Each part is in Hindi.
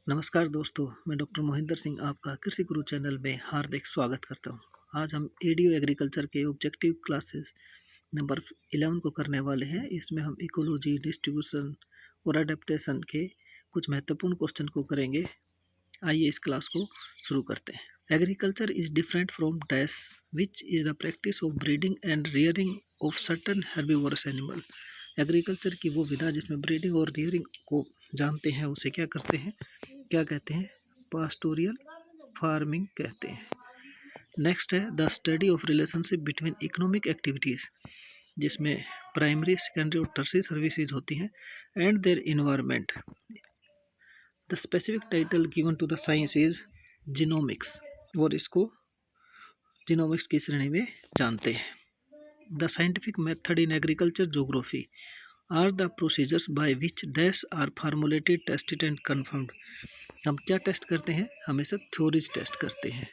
नमस्कार दोस्तों, मैं डॉक्टर मोहिंदर सिंह आपका कृषि गुरु चैनल में हार्दिक स्वागत करता हूं। आज हम एडीओ एग्रीकल्चर के ऑब्जेक्टिव क्लासेस नंबर 11 को करने वाले हैं। इसमें हम इकोलॉजी, डिस्ट्रीब्यूशन और अडेप्टेशन के कुछ महत्वपूर्ण क्वेश्चन को करेंगे। आइए इस क्लास को शुरू करते हैं। Agriculture is different from dash which is the practice of breeding and rearing of certain herbivorous animal. Agriculture की वो विधा जिसमें ब्रीडिंग और रियरिंग को जानते हैं उसे क्या कहते हैं? पास्टोरियल फार्मिंग कहते हैं। नेक्स्ट है the study of relationship between economic activities, जिसमें प्राइमरी, सेकेंडरी और टर्शियरी सर्विसेज होती हैं, and their environment. The specific title given to the science is genomics, और इसको जीनोमिक्स की श्रेणी में जानते हैं। The scientific method in agriculture geography are the procedures by which dash are formulated, tested and confirmed. हम क्या टेस्ट करते हैं? हमेशा थ्योरीज टेस्ट करते हैं।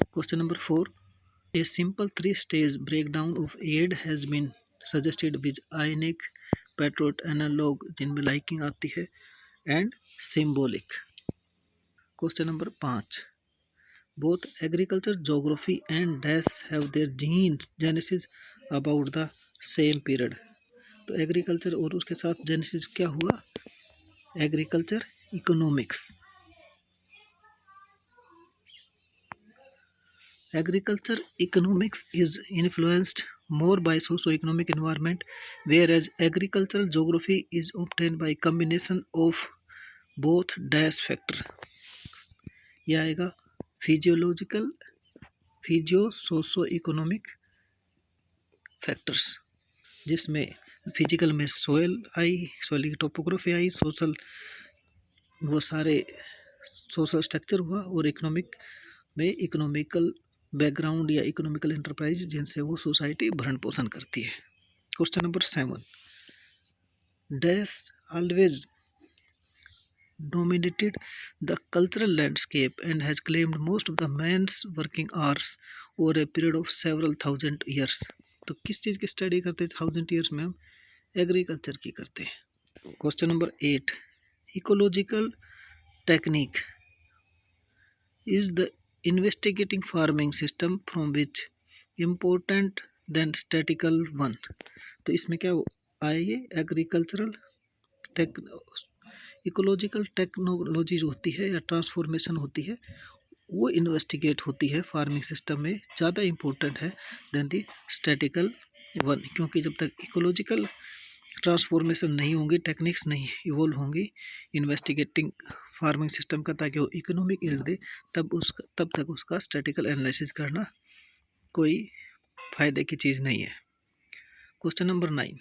Question number 4, a simple 3 stage breakdown of ad has been suggested which iconic, पेट्रोट, एनालॉग, जिनमें लाइकिंग आती है, and symbolic. Question number 5, both agriculture geography and dash have their genesis about the same period. तो एग्रीकल्चर और उसके साथ जेनेसिस क्या हुआ? Agriculture economics. Agriculture economics is influenced more by socio-economic environment, whereas agricultural geography is obtained by combination of both dash factor। यह आएगा फिजियो-सोशो-इकोनॉमिक फैक्टर्स, जिसमें फिजिकल में सोयल आई, सोयल की टोपोग्राफी आई, सोशल वो सारे सोशल स्ट्रक्चर हुआ, और इकोनॉमिक में इकोनॉमिकल बैकग्राउंड या इकोनॉमिकल एंटरप्राइज जिनसे वो सोसाइटी भरण पोषण करती है। Question number 7, dash always dominated the cultural landscape and has claimed most of the man's working hours over a period of several thousand years. तो किस चीज़ की स्टडी करते हैं 1000 ईयर्स में? हम एग्रीकल्चर की करते हैं। Question number 8, ecological technique is the investigating farming system from which important than statistical one। तो इसमें क्या आएगी? एग्रीकल्चरल इकोलॉजिकल टेक्नोलॉजी जो होती है या ट्रांसफॉर्मेशन होती है वो इन्वेस्टिगेट होती है फार्मिंग सिस्टम में, ज़्यादा इम्पोर्टेंट है देन दी स्टैटिकल वन, क्योंकि जब तक इकोलॉजिकल ट्रांसफॉर्मेशन नहीं होंगी, टेक्निक्स नहीं इवोल्व होंगी इन्वेस्टिगेटिंग फार्मिंग सिस्टम का, ताकि वो इकोनॉमिक यील्ड दे, तब तक उसका स्टैटिकल एनालिसिस करना कोई फायदे की चीज़ नहीं है। Question number 9,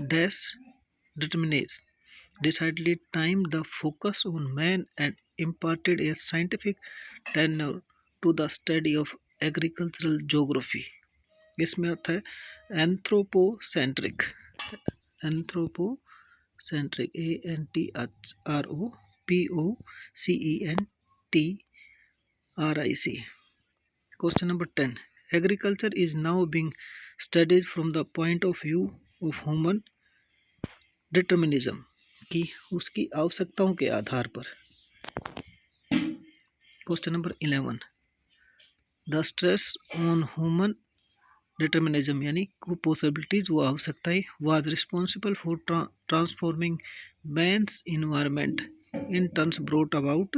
dash determines decidedly time the focus on man and imparted a scientific tenor to the study of agricultural geography। इसमें आता है anthropocentric, ANthropocentric। Question number 10, agriculture is now being studied from the point of view of human determinism, कि उसकी आवश्यकताओं के आधार पर। Question number 11, the stress on human determinism, यानी पॉसिबिलिटीज वो आवश्यकताएं, was responsible for transforming man's environment in terms brought about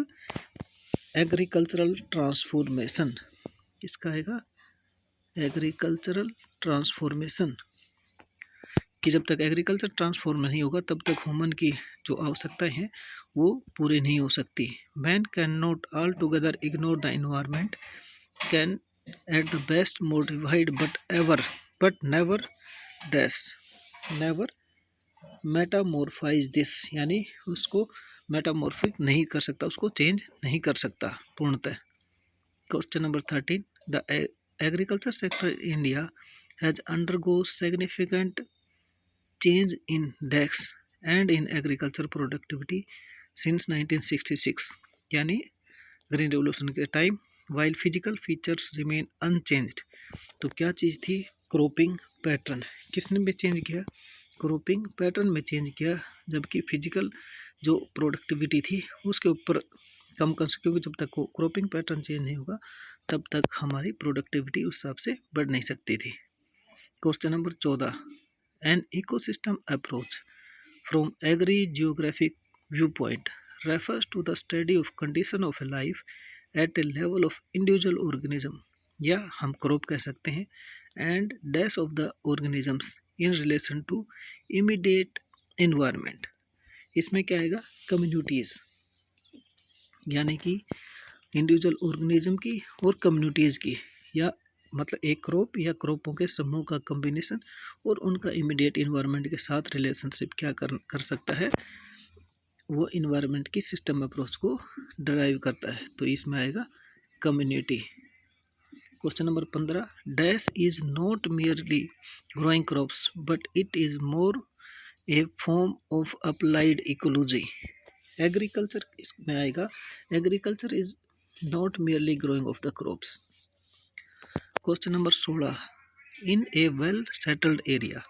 agricultural transformation. इसका आएगा एग्रीकल्चरल ट्रांसफॉर्मेशन, कि जब तक एग्रीकल्चर ट्रांसफॉर्म नहीं होगा तब तक ह्यूमन की जो आवश्यकताएं हैं वो पूरी नहीं हो सकती। Man can not altogether ignore the environment, can at the best modified but never metamorphose this, यानी उसको मेटामॉर्फिक नहीं कर सकता, उसको चेंज नहीं कर सकता पूर्णतः। Question number 13, the agriculture sector in India has undergo significant change in DEX and in agriculture productivity since 1966, यानी ग्रीन रेवोल्यूशन के time, while physical features remain unchanged। तो क्या चीज़ थी? Cropping pattern. किसने भी चेंज किया? क्रॉपिंग पैटर्न में चेंज किया, जबकि फिजिकल जो प्रोडक्टिविटी थी उसके ऊपर कम कर सकते, क्योंकि जब तक वो क्रॉपिंग पैटर्न चेंज नहीं होगा तब तक हमारी प्रोडक्टिविटी उस हिसाब से बढ़ नहीं सकती थी। Question number 14, an ecosystem approach from agri geographic view point refers to the study of condition of a life at a level of individual organism, या हम क्रॉप कह सकते हैं, and dash of the organisms in relation to immediate environment. इसमें क्या आएगा, कम्युनिटीज़, यानी कि इंडिविजुअल ऑर्गेनिज्म की और कम्युनिटीज़ की, या मतलब एक क्रॉप या क्रॉपों के समूह का कम्बिनेशन और उनका इमीडिएट इन्वायरमेंट के साथ रिलेशनशिप क्या कर सकता है, वो इन्वायरमेंट की सिस्टम अप्रोच को ड्राइव करता है। तो इसमें आएगा community. Question number 15, dash is not merely growing crops but it is more a form of applied ecology. Agriculture इसमें आएगा, agriculture is not merely growing of the crops. Question number 16, in a well settled area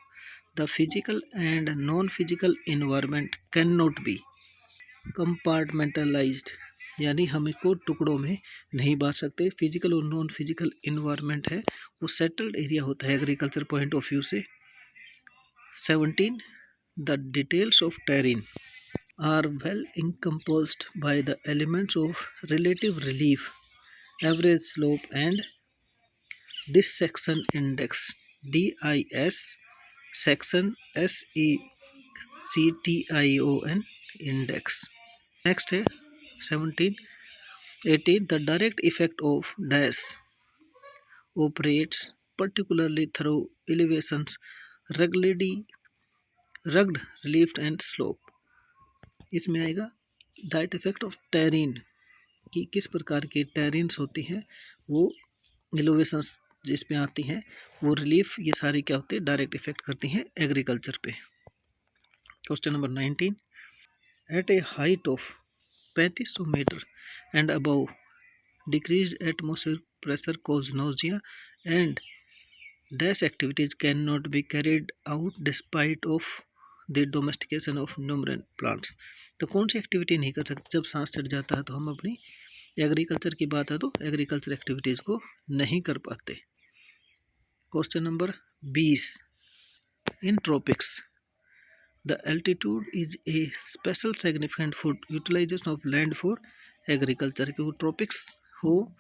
the physical and non physical environment can not be compartmentalized, यानी हम इसको टुकड़ों में नहीं बांट सकते। फिजिकल और नॉन फिजिकल इन्वायरमेंट है वो सेटल्ड एरिया होता है एग्रीकल्चर पॉइंट ऑफ व्यू से। 17, the details of terrain are well encompassed by the elements of relative relief, average slope and dissection index DIS section SECTION index। Next है 17, 18, the direct effect of dash operates particularly through elevations, rugged relief and slope। इसमें आएगा डायरेक्ट इफेक्ट ऑफ टेरेन कि किस प्रकार की टेरेन्स होती हैं, वो एलिवेशंस जिस पे आती हैं, वो रिलीफ, ये सारी क्या होती है, डायरेक्ट इफेक्ट करती हैं एग्रीकल्चर पे। Question number 19, at a height of 3500 metre and above decreased atmospheric pressure cause nausea and dash activities cannot be carried out despite of the domestication of numerous plants। तो कौन सी एक्टिविटी नहीं कर सकते, जब सांस चढ़ जाता है तो हम अपनी एग्रीकल्चर की बात है तो एग्रीकल्चर एक्टिविटीज़ को नहीं कर पाते। Question number 20, in tropics the altitude is a special significant for utilisation of land for agriculture. क्योंकि ट्रॉपिक्स हो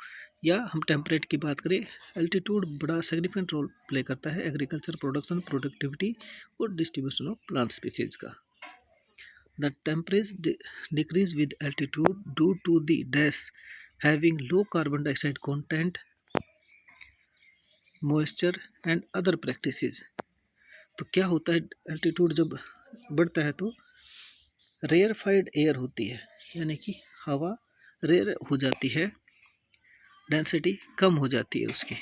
या हम टेम्परेट की बात करें, एल्टीट्यूड बड़ा सिग्निफिकेंट रोल प्ले करता है एग्रीकल्चर प्रोडक्शन, प्रोडक्टिविटी और डिस्ट्रीब्यूशन ऑफ प्लांट स्पीसीज का। The temperature decrease with altitude due to the dash having low carbon dioxide content, moisture and other practices. तो क्या होता है, एल्टीट्यूड जब बढ़ता है तो रेयरफाइड एयर होती है, यानी कि हवा रेयर हो जाती है, डेंसिटी कम हो जाती है उसकी।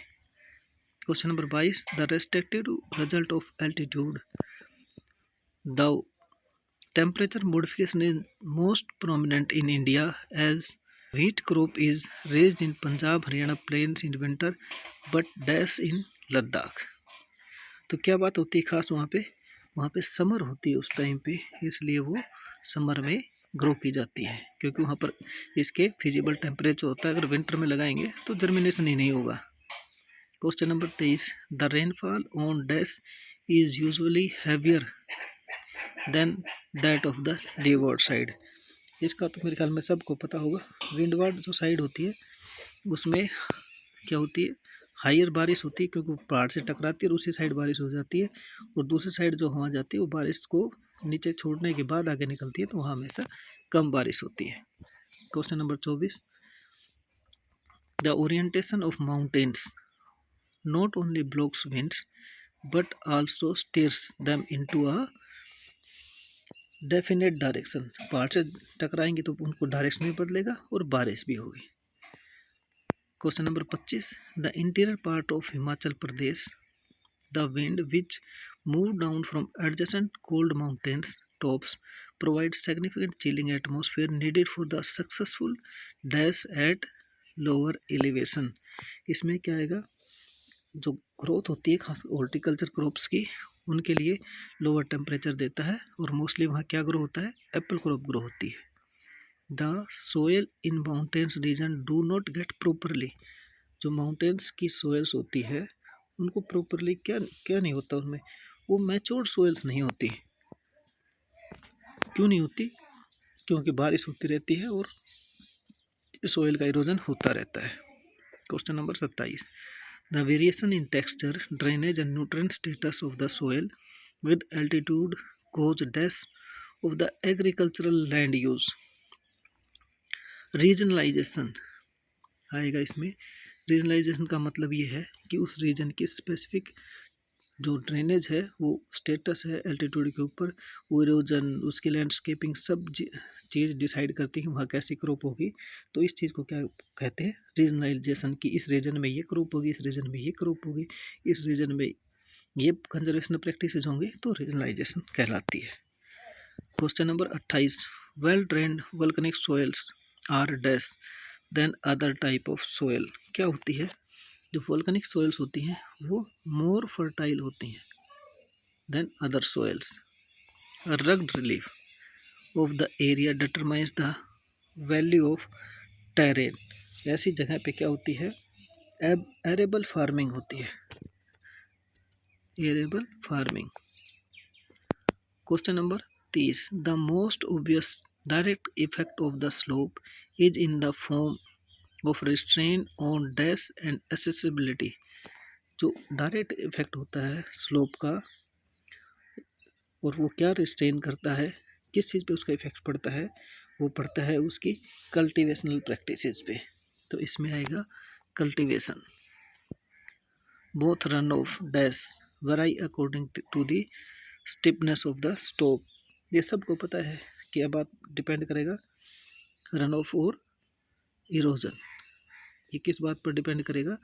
Question number 22, the restrictive result of altitude, the temperature modification is most prominent in India as wheat crop is raised in Punjab Haryana plains in winter but dash in Ladakh. तो क्या बात होती है खास, वहाँ पे समर होती है उस टाइम पे, इसलिए वो समर में ग्रो की जाती है, क्योंकि वहाँ पर इसके फिजिबल टेम्परेचर होता है। अगर विंटर में लगाएंगे तो जर्मिनेशन ही नहीं होगा। Question number 23, the rainfall on dash is usually heavier than that of the leeward side. इसका तो मेरे ख्याल में सबको पता होगा, विंडवार्ड जो साइड होती है उसमें क्या होती है, हायर बारिश होती है, क्योंकि पहाड़ से टकराती है और उसी साइड बारिश हो जाती है, और दूसरी साइड जो हवा जाती है वो बारिश को नीचे छोड़ने के बाद आगे निकलती है, तो वहाँ हमेशा कम बारिश होती है। Question number 24, the orientation of mountains not only blocks winds but also stairs them into a definite direction. पहाड़ से टकराएंगे तो उनको डायरेक्शन भी बदलेगा और बारिश भी होगी। Question number 25, the interior part of Himachal Pradesh the wind which move down from adjacent cold mountains tops provide significant chilling atmosphere needed for the successful dash at lower elevation. इसमें क्या आएगा, जो ग्रोथ होती है खास हॉर्टिकल्चर क्रॉप्स की, उनके लिए लोअर टेम्परेचर देता है और मोस्टली वहाँ क्या ग्रो होता है, एप्पल क्रॉप ग्रो होती है। The soil in mountains region do not get properly, जो माउंटेन्स की सोयल्स होती है उनको प्रॉपरली क्या क्या नहीं होता, उनमें वो मैच्योर्ड सोयल्स नहीं होती। क्यों नहीं होती? क्योंकि बारिश होती रहती है और सोयल का इरोजन होता रहता है। Question number 27, the variation in texture, drainage and nutrient status of the soil with altitude causes of the agricultural land use. Regionalisation आएगा इसमें। रीजनलाइजेशन का मतलब ये है कि उस रीजन की स्पेसिफिक जो ड्रेनेज है, वो स्टेटस है एल्टीट्यूड के ऊपर, वो इरोजन, उसकी लैंडस्केपिंग, सब चीज़ डिसाइड करती है वहाँ कैसी क्रॉप होगी। तो इस चीज़ को क्या कहते हैं, रीजनलाइजेशन, की इस रीजन में ये क्रॉप होगी, इस रीजन में ये क्रॉप होगी, इस रीजन में ये कंजर्वेशन प्रैक्टिसेस होंगी, तो रीजनलाइजेशन कहलाती है। Question number 28, well drained volcanic soils are dash than other type of soil. क्या होती है, जो वोल्केनिक सोइल्स होती हैं वो मोर फर्टाइल होती हैं then other soils. Rugged relief of the area determines the value of terrain. ऐसी जगह पे क्या होती है, एरेबल फार्मिंग होती है, arable farming. Question number 30, the most obvious direct effect of the slope is in the form of restrain on dash and accessibility. जो डायरेक्ट इफेक्ट होता है स्लोप का, और वो क्या रिस्ट्रेन करता है, किस चीज़ पे उसका इफेक्ट पड़ता है, वो पड़ता है उसकी कल्टीवेशनल प्रैक्टिसेस पे। तो इसमें आएगा cultivation. Both run off dash vary according to the stiffness of the stock. ये सबको पता है कि अब बात डिपेंड करेगा रन ऑफ और इरोजन, ये किस बात पर डिपेंड करेगा,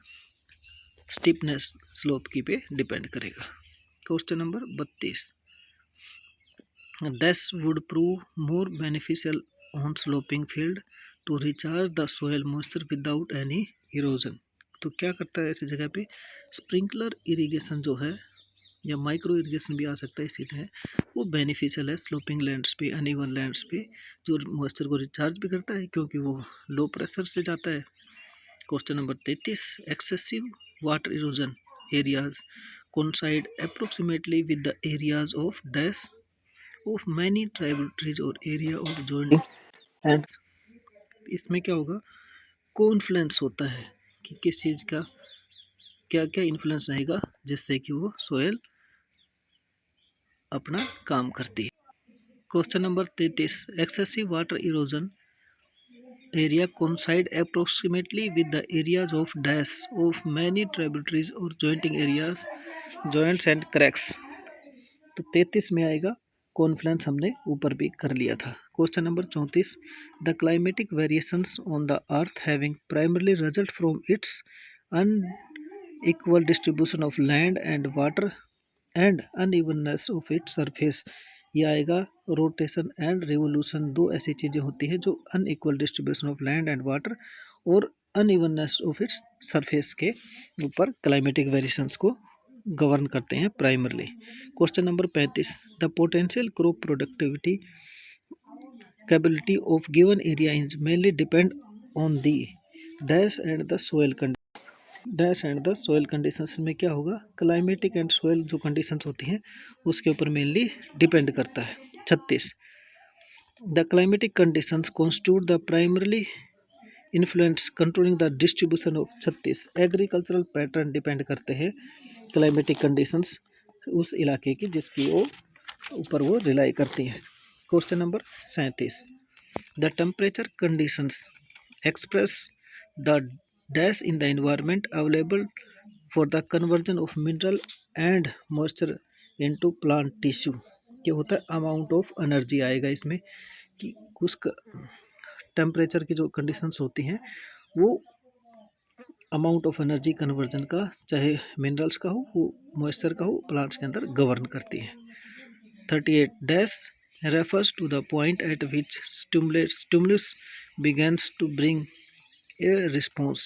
स्टिफनेस स्लोप की पे डिपेंड करेगा। Question number 32, dash would prove more beneficial on sloping field to recharge the soil moisture without any erosion. तो क्या करता है ऐसी जगह पे, स्प्रिंकलर इरिगेशन जो है, या माइक्रो इरिगेशन भी आ सकता है इसी जगह, वो बेनिफिशियल है स्लोपिंग लैंड्स पे, अनइवन लैंड्स पे, जो मॉइस्चर को रिचार्ज भी करता है क्योंकि वो लो प्रेशर से जाता है। Question number 33, excessive water erosion areas coincide approximately with the areas of dash of many tributaries और area of joint and। इसमें क्या होगा, को इन्फ्लुएंस होता है कि किस चीज़ का क्या क्या इन्फ्लुएंस रहेगा जिससे कि वो सोयल अपना काम करती है। Question number 33, excessive water erosion area coincide approximately with the areas of dash of many tributaries or jointing areas, joints and cracks। तो 33 में आएगा, कॉन्फ्लुएंस हमने ऊपर भी कर लिया था। Question number 34, the climatic variations on the earth having primarily result from its unequal distribution of land and water and unevenness of its surface. ये आएगा रोटेशन एंड रिवोल्यूशन, दो ऐसी चीज़ें होती हैं जो unequal distribution of land and water और अनइवननेस ऑफ इट्स सरफेस के ऊपर क्लाइमेटिक वेरिएशंस को गवर्न करते हैं primarily. Question number 35, the potential crop productivity capability of given area is mainly depend on the dash and the soil dash and the soil conditions में क्या होगा, क्लाइमेटिक एंड सोयल जो कंडीशंस होती हैं उसके ऊपर मेनली डिपेंड करता है। 36, the climatic conditions constitute the primarily influence controlling the distribution of. 36, agricultural pattern depend करते हैं क्लाइमेटिक कंडीशंस उस इलाके की जिसकी वो ऊपर वो रिलाई करती है। Question number 37, the temperature conditions express the dash in the environment available for the conversion of mineral and moisture into plant tissue. क्या होता है, अमाउंट ऑफ एनर्जी आएगा इसमें कि उस टेम्परेचर की जो कंडीशंस होती हैं वो अमाउंट ऑफ एनर्जी कन्वर्जन का, चाहे मिनरल्स का हो, वो मॉइस्चर का हो, प्लांट्स के अंदर गवर्न करती है। 38, dash refers to the point at which stimulus begins to bring a response।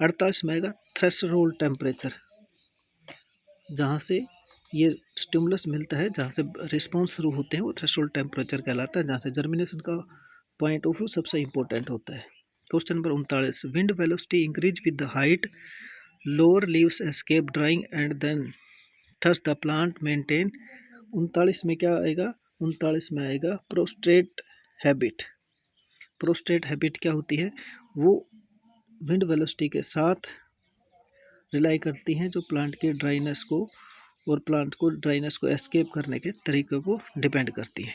48 में आएगा थ्रेशोल्ड टेम्परेचर, जहाँ से ये स्टिमुलस मिलता है जहाँ से रिस्पॉन्स शुरू होते हैं, वो थ्रेशोल्ड टेम्परेचर कहलाता है, जहाँ से जर्मिनेशन का पॉइंट ऑफ व्यू सबसे इंपॉर्टेंट होता है। Question number 39, wind velocity increase with the height, lower leaves escape drying and then thus the plant maintain. 39 में क्या आएगा? 39 में आएगा प्रोस्ट्रेट हैबिट। प्रोस्ट्रेट हैबिट क्या होती है? वो विंड वेलोसिटी के साथ रिलाई करती हैं, जो प्लांट के ड्राइनेस को और प्लांट को ड्राइनेस को एस्केप करने के तरीके को डिपेंड करती है।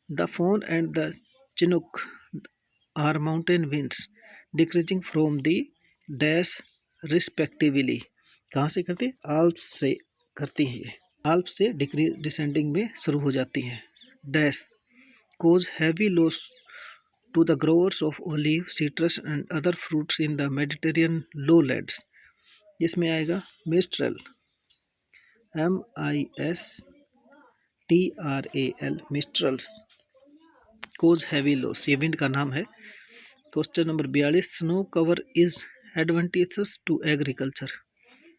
The foehn and the chinook are mountain winds decreasing from the dash respectively. कहाँ से करती है? आल्प्स से करती है। आल्प्स से डिसेंडिंग में शुरू हो जाती हैं। Dash cause heavy loss to the growers of olive, citrus and other fruits in the Mediterranean lowlands. इसमें आएगा mistral, MISTRAL, mistrals cause heavy loss, ये विंड का नाम है। Question number 42, snow cover is advantages to agriculture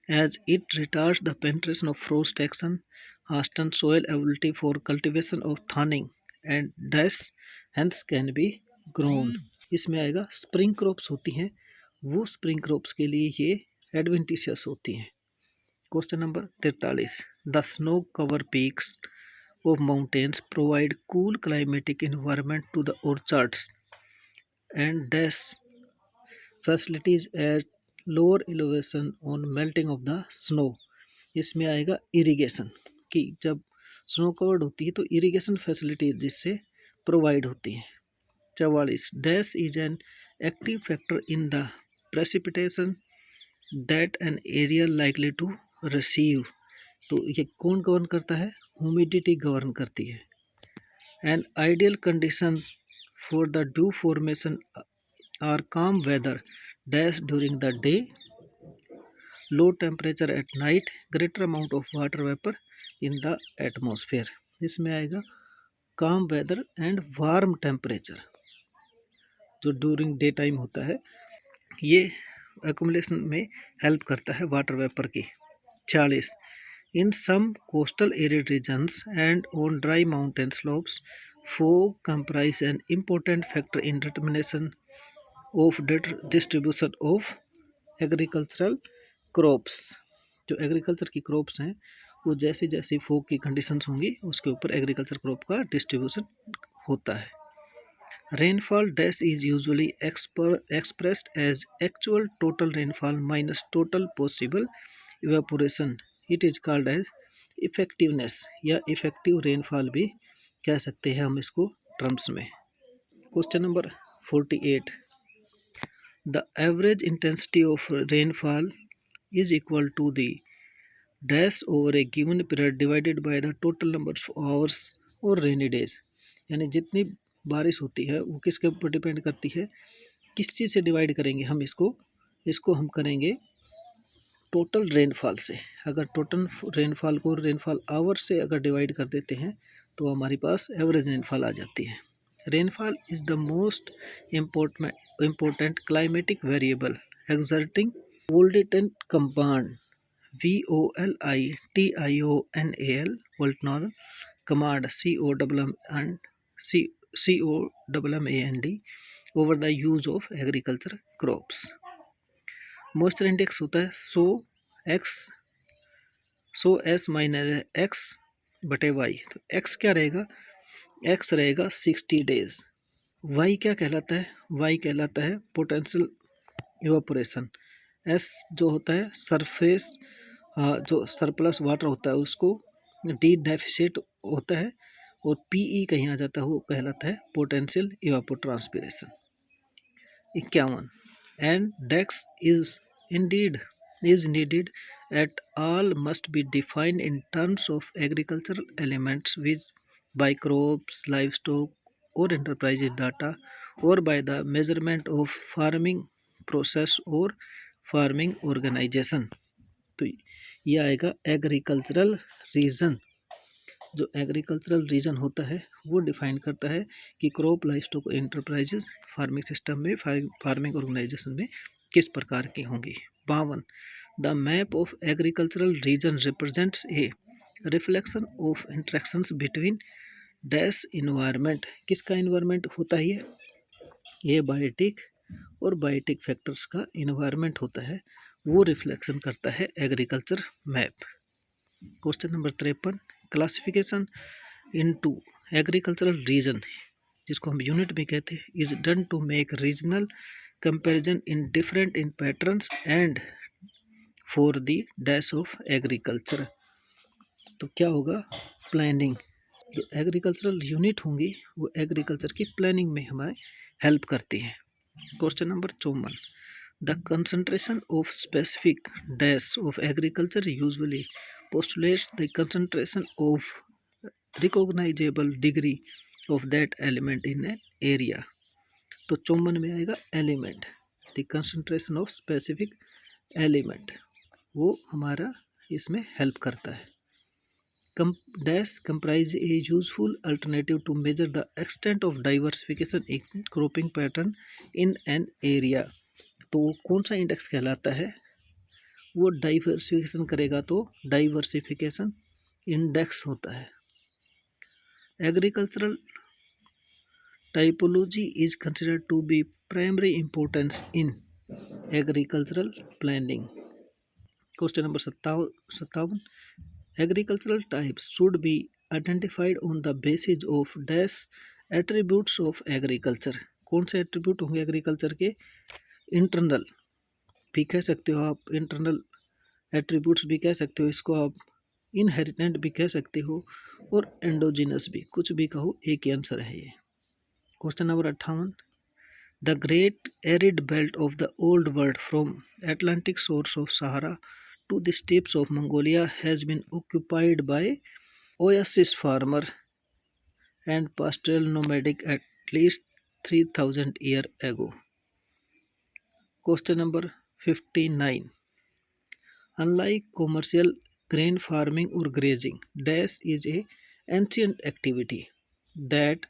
as it retards the penetration of frost action, hastens soil ability for cultivation of thawing and dash hence can be grown. इसमें आएगा स्प्रिंग क्रॉप्स होती हैं, वो स्प्रिंग क्रॉप्स के लिए ये एडवेंटिशियस होती हैं। Question number 43, the snow cover peaks of mountains provide cool climatic environment to the orchards and dash facilities at lower elevation on melting of the snow. इसमें आएगा इरिगेशन, कि जब स्नो कवर्ड होती है तो इरिगेशन फैसिलिटी जिससे प्रोवाइड होती है। 44, dash is an active factor in the precipitation that an area likely to receive. तो ये कौन गवर्न करता है? ह्यूमिडिटी गवर्न करती है। An ideal condition for the dew formation are calm weather dash during the day, low temperature at night, greater amount of water vapour in the atmosphere. इसमें आएगा calm weather and warm temperature, जो ड्यूरिंग डे टाइम होता है, ये एक्यूमुलेशन में हेल्प करता है वाटर वेपर की। 40, in some coastal arid regions and on dry mountain slopes fog comprise an important factor in determination of distribution of agricultural crops. जो एग्रीकल्चर की क्रॉप्स हैं, वो जैसी जैसी फॉग की कंडीशंस होंगी उसके ऊपर एग्रीकल्चर क्रॉप का डिस्ट्रीब्यूशन होता है। Rainfall dash is usually expressed as actual total rainfall minus total possible evaporation. It is called as effectiveness, या इफेक्टिव रेनफॉल भी कह सकते हैं हम इसको टर्म्स में। Question number 48, the average intensity of rainfall is equal to the dash over a given period divided by the total number of hours or rainy days। यानी जितनी बारिश होती है वो किसके ऊपर डिपेंड करती है? किस चीज़ से डिवाइड करेंगे हम इसको हम करेंगे टोटल रेनफॉल से। अगर टोटल रेनफॉल को रेनफॉल आवर से अगर डिवाइड कर देते हैं तो हमारे पास एवरेज रेनफॉल आ जाती है। Rainfall is the most important climatic variable exerting volitional compound VOLITIONAL volitional command COMMAND over the use of agriculture crops. Moisture index होता है सो S माइनस एक्स बटे वाई। तो एक्स क्या रहेगा? एक्स रहेगा 60 डेज। वाई क्या कहलाता है? वाई कहलाता है पोटेंशियल इवापोरेशन। एस जो होता है सरफेस, जो सरप्लस वाटर होता है उसको डी डेफिसिट होता है, और PE कहीं आ जाता है, वो कहलाता है पोटेंशियल इवापोट्रांसपिरेशन। 51, एंड डेक्स is needed at all must be defined in terms of agricultural elements which by crops, livestock or enterprises data or by the measurement of farming process or farming organisation. तो ये आएगा एग्रीकल्चरल रीजन। जो एग्रीकल्चरल रीजन होता है वो डिफाइन करता है कि crop, livestock, enterprises farming system में, फार्मिंग ऑर्गेनाइजेशन में किस प्रकार की होंगी। 52, the map of agricultural region represents a reflection of interactions between dash environment. किसका इन्वायरमेंट होता है ये बायोटिक और बायोटिक फैक्टर्स का इन्वायरमेंट होता है, वो रिफ्लेक्शन करता है agriculture map. Question number 53, classification into agricultural region, जिसको हम यूनिट भी कहते हैं, is done to make regional comparison in different in patterns and for the dash of agriculture. तो क्या होगा, प्लानिंग। जो एग्रीकल्चरल यूनिट होंगी वो एग्रीकल्चर की प्लानिंग में हमें हेल्प करती है। Question number 54, the concentration of specific dash of agriculture usually postulates the concentration of recognizable degree of that element in an area। तो 54 में आएगा element, the concentration of specific element, वो हमारा इसमें हेल्प करता है। Dash comprise a useful alternative to measure the extent of diversification in cropping pattern in an area. तो कौन सा इंडेक्स कहलाता है, वो डाइवर्सिफिकेशन करेगा तो डाइवर्सिफिकेशन इंडेक्स होता है। Agricultural typology is considered to be primary importance in agricultural planning. Question number 57, agricultural types should be identified on the basis of dash attributes of agriculture. कौन से एट्रीब्यूट होंगे एग्रीकल्चर के, इंटरनल भी कह सकते हो आप, इंटरनल एट्रीब्यूट्स भी कह सकते हो इसको आप, इनहेरिटेंट भी कह सकते हो, और एंडोजिनस भी, कुछ भी कहो, एक ही आंसर है ये। Question number 58, the great arid belt of the old world from Atlantic source of Sahara to the steppes of Mongolia has been occupied by oasis farmer and pastoral nomadic at least 3000 year ago. Question number 59, unlike commercial grain farming or grazing, dash is a ancient activity that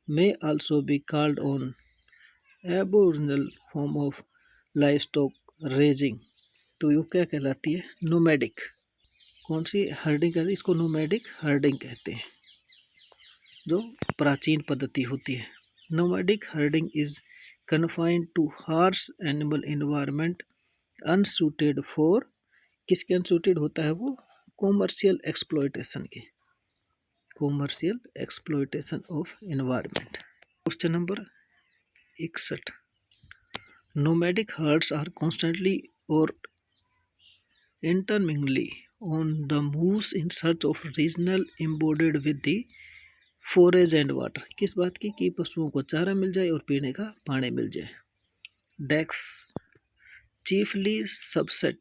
may also be called on aboriginal form of livestock raising। तो ये क्या कहलाती है, नोमैडिक। कौन सी हर्डिंग कहते हैं इसको, नोमैडिक हर्डिंग कहते हैं, जो प्राचीन पद्धति होती है। Nomadic herding is confined to harsh animal environment unsuited for, किसके अनसूटेड होता है वो, कॉमर्शियल एक्सप्लॉयटेशन के, commercial exploitation of environment. Question number 61, nomadic herds are constantly और intermittently on the moves in search of regional embodied with the forage and water. किस बात की, कि पशुओं को चारा मिल जाए और पीने का पानी मिल जाए। डेक्स chiefly subset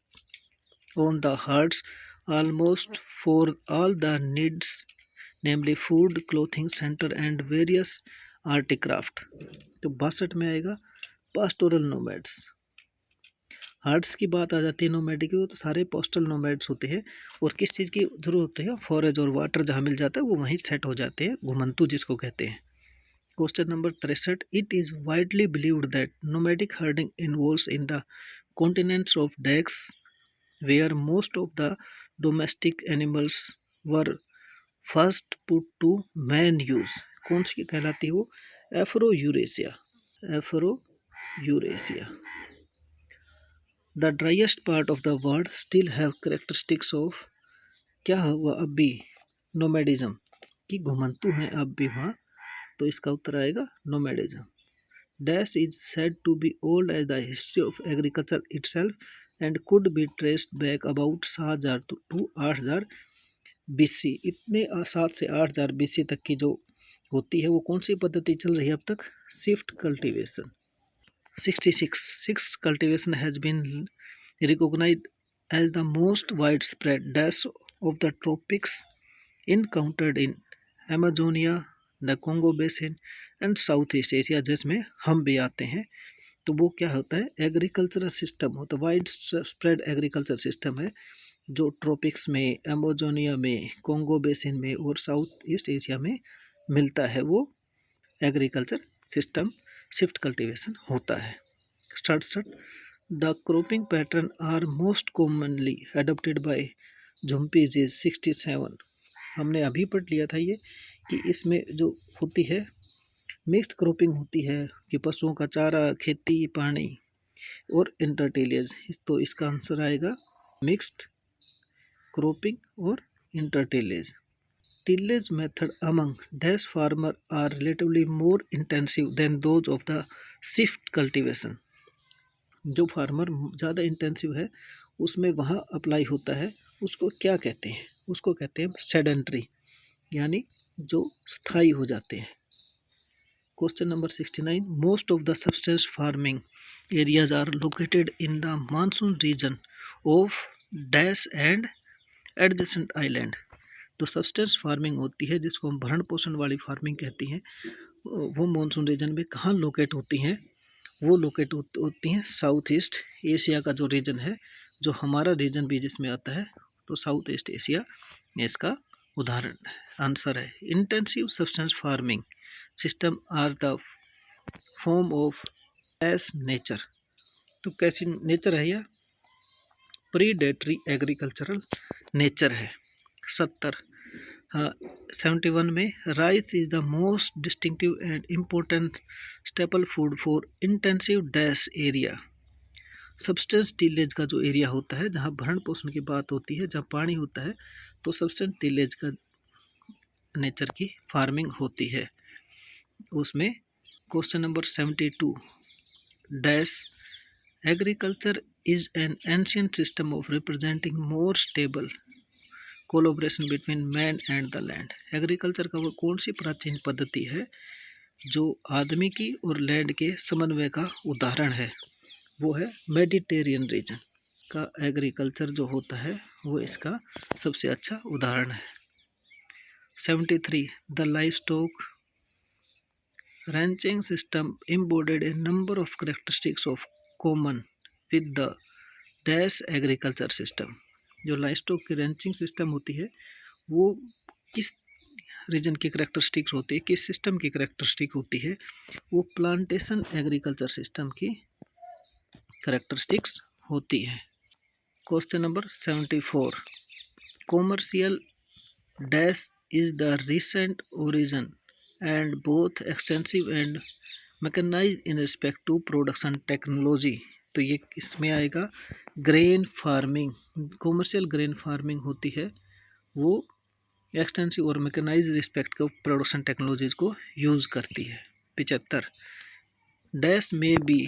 on the herds almost for all the needs, namely food, clothing, shelter and various articraft। तो 62 में आएगा पास्टोरल नोमैड्स। हर्ड्स की बात आ जाती है नोमैडिक की, तो सारे पोस्टल नोमैड्स होते हैं, और किस चीज़ की जरूरत होती है, फॉरेज और वाटर जहाँ मिल जाता है वो वहीं सेट हो जाते हैं, घुमंतु जिसको कहते हैं। Question number 63, it is widely believed that nomadic herding involves in the continents of decks where most of the domestic animals were first put to man use। कौन सी कहलाती है वो, Afro Eurasia, Afro Eurasia. The driest part of the world still have characteristics of, क्या हुआ अब भी, नोमैडिज्म, कि घुमंतु हैं अब भी वहाँ, तो इसका उत्तर आएगा नोमैडिज्म। Dash is said to be old as the history of agriculture itself and could be traced back about 7000 to 8000 BC। इतने 7 से 8000 BC तक की जो होती है वो कौन सी पद्धति चल रही है अब तक, shift cultivation. 66 cultivation has been recognised as the most wide spread dash of the tropics encountered in Amazonia, the Congo basin and south east Asia, जिसमें हम भी आते हैं। तो वो क्या होता है, एग्रीकल्चरल सिस्टम होता है, वाइड स्प्रेड एग्रीकल्चर सिस्टम है, जो ट्रॉपिक्स में, अमेजोनिया में, कोंगो बेसिन में और साउथ ईस्ट एशिया में मिलता है, वो एग्रीकल्चर सिस्टम शिफ्ट कल्टीवेशन होता है। 67, the cropping pattern are most commonly adopted by झुम्पीज इज 67। हमने अभी पढ़ लिया था ये कि इसमें जो होती है मिक्स्ड क्रॉपिंग होती है कि पशुओं का चारा, खेती, पानी और इंटरटिलेज। तो इसका आंसर आएगा मिक्स्ड क्रॉपिंग और intertillage. Tillage method among dash farmer are relatively more intensive than those of the shift cultivation. जो फार्मर ज़्यादा इंटेंसिव है उसमें वहाँ अप्लाई होता है, उसको क्या कहते हैं? उसको कहते हैं सेडेंट्री, यानी जो स्थायी हो जाते हैं। Question number 69, most of the substance farming areas are located in the monsoon region of dash and adjacent island. तो सब्सटेंस फार्मिंग होती है जिसको हम भरण पोषण वाली फार्मिंग कहती हैं, वो मानसून रीजन में कहाँ लोकेट होती हैं? वो लोकेट होती हैं साउथ ईस्ट एशिया का जो रीजन है, जो हमारा रीजन भी जिसमें आता है, तो साउथ ईस्ट एशिया इसका उदाहरण आंसर है। Intensive substance farming system are the form of S nature. तो कैसी नेचर है यह? प्रीडेटरी एग्रीकल्चरल नेचर है। 71 में rice is the most distinctive and important staple food for intensive dash area. Substance tillage का जो एरिया होता है, जहाँ भरण पोषण की बात होती है, जहाँ पानी होता है, तो सब्सटेंस टिलेज का नेचर की फार्मिंग होती है उसमें। Question number 72, dash agriculture is an ancient system of representing more stable collaboration between man and the land. Agriculture का वो कौन सी प्राचीन पद्धति है जो आदमी की और लैंड के समन्वय का उदाहरण है? वो है मेडिटेरियन रीजन का एग्रीकल्चर जो होता है वो इसका सबसे अच्छा उदाहरण है। 73, the livestock ranching system embodied a number of characteristics of common with the dash agriculture system। जो लाइवस्टॉक की रैंचिंग सिस्टम होती है वो किस रीजन की करेक्टरिस्टिक्स होती है, किस सिस्टम की करेक्टरिस्टिक होती है? वो प्लांटेशन एग्रीकल्चर सिस्टम की करेक्टरिस्टिक्स होती है। Question number 74, commercial dash is the recent origin and both extensive and mechanized in respect to production technology। तो ये इसमें आएगा grain farming. Commercial grain farming होती है वो एक्सटेंसिव और मैकेनाइज रिस्पेक्ट को प्रोडक्शन टेक्नोलॉजीज को यूज़ करती है। 75, डैश में बी